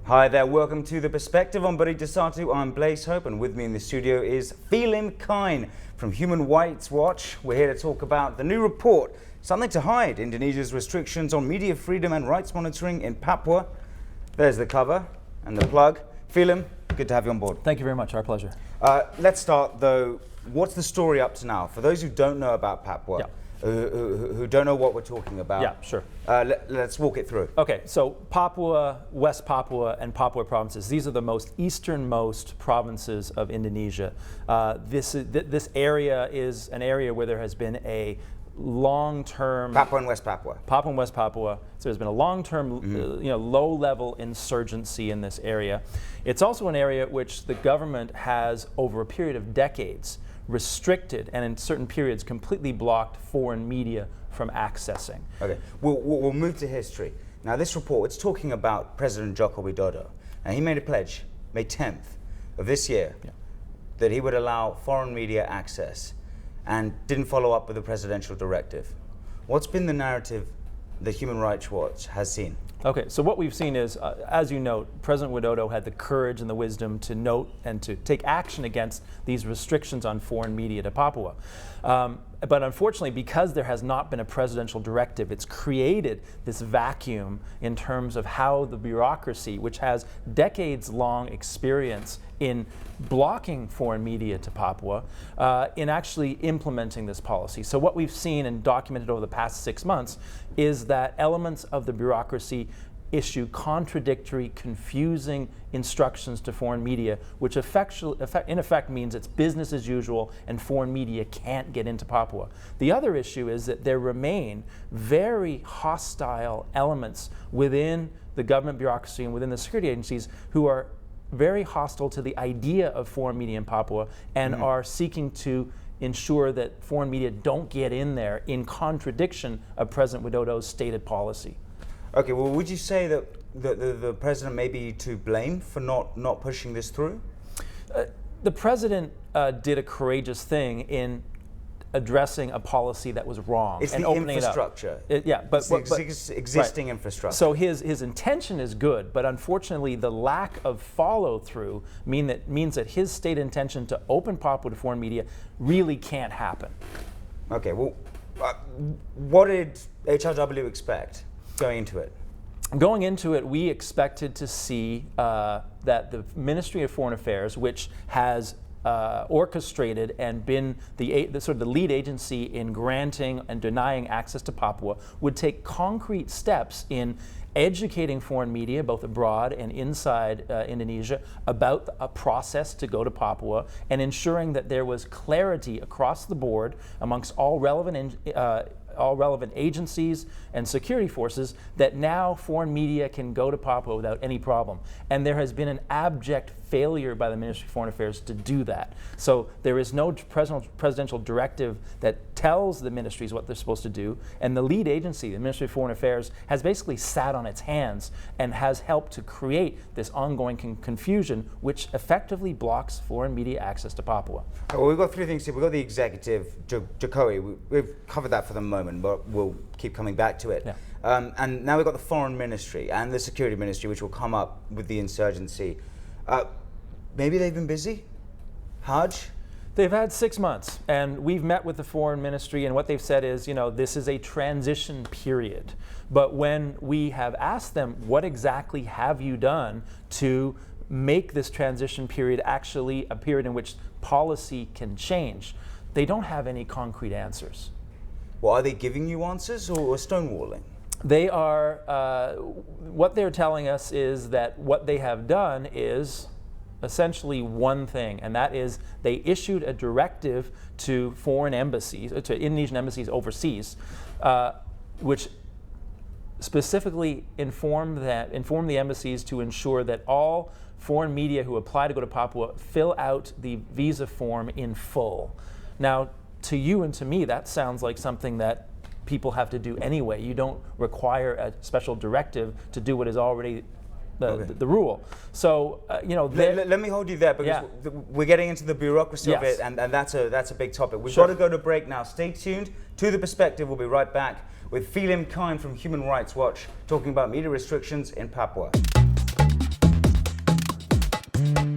Hi there, welcome to The Perspective. I'm Buddy Desatu, I'm Blaise Hope, and with me in the studio is Phelim Kine from Human Rights Watch. We're here to talk about the new report, Something to Hide, Indonesia's restrictions on media freedom and rights monitoring in Papua. There's the cover and the plug. Phelim, good to have you on board. Thank you very much, our pleasure. Let's start though, what's the story up to now? For those who don't know about Papua, Yeah. who don't know what we're talking about, Yeah, sure. Let's walk it through. Okay, so Papua, West Papua, and Papua provinces, these are the most easternmost provinces of Indonesia. This area is an area where there has been a long-term... Papua and West Papua. Papua and West Papua. So there's been a long-term, low-level insurgency in this area. It's also an area which the government has, over a period of decades, restricted and in certain periods completely blocked foreign media from accessing. Okay, we'll move to history. Now this report, it's talking about President Jokowi. And he made a pledge, May 10th of this year, that he would allow foreign media access and didn't follow up with a presidential directive. What's been the narrative that Human Rights Watch has seen? Okay, so what we've seen is, as you note, President Widodo had the courage and the wisdom to note and to take action against these restrictions on foreign media to Papua. But unfortunately, because there has not been a presidential directive, it's created this vacuum in terms of how the bureaucracy, which has decades-long experience in blocking foreign media to Papua, in actually implementing this policy. So what we've seen and documented over the past 6 months is that elements of the bureaucracy issue contradictory, confusing instructions to foreign media, which in effect means it's business as usual and foreign media can't get into Papua. The other issue is that there remain very hostile elements within the government bureaucracy and within the security agencies who are very hostile to the idea of foreign media in Papua and are seeking to ensure that foreign media don't get in there in contradiction of President Widodo's stated policy. Okay, well, would you say that the president may be to blame for not pushing this through? The president did a courageous thing in addressing a policy that was wrong It's and the opening infrastructure. it up. It's the existing infrastructure. So his intention is good, but unfortunately the lack of follow-through means that his stated intention to open Papua to foreign media really can't happen. Okay, well, what did HRW expect going into it? Going into it, we expected to see that the Ministry of Foreign Affairs, which has orchestrated and been the lead agency in granting and denying access to Papua, would take concrete steps in educating foreign media, both abroad and inside Indonesia, about a process to go to Papua, and ensuring that there was clarity across the board amongst all relevant agencies and security forces that now foreign media can go to Papua without any problem. And there has been an abject failure by the Ministry of Foreign Affairs to do that. So there is no presidential directive that tells the ministries what they're supposed to do, and the lead agency, the Ministry of Foreign Affairs, has basically sat on its hands and has helped to create this ongoing confusion which effectively blocks foreign media access to Papua. Well, we've got three things here. We've got the executive, Jokowi. We've covered that for the moment, but we'll keep coming back to it. Yeah. And now we've got the Foreign Ministry and the Security Ministry, which will come up with the insurgency. Maybe they've been busy? Haj? They've had 6 months, and we've met with the Foreign Ministry, and what they've said is, this is a transition period. But when we have asked them, what exactly have you done to make this transition period actually a period in which policy can change, they don't have any concrete answers. Well, are they giving you answers or stonewalling? They are, what they're telling us is that what they have done is essentially one thing, and that is they issued a directive to foreign embassies, to Indonesian embassies overseas, which specifically informed the embassies to ensure that all foreign media who apply to go to Papua fill out the visa form in full. Now, to you and to me, that sounds like something that people have to do anyway. You don't require a special directive to do what is already the rule. So, let me hold you there, because we're getting into the bureaucracy of it, and that's a big topic. We've got to go to break now. Stay tuned to The Perspective. We'll be right back with Phelim Kine from Human Rights Watch talking about media restrictions in Papua. you.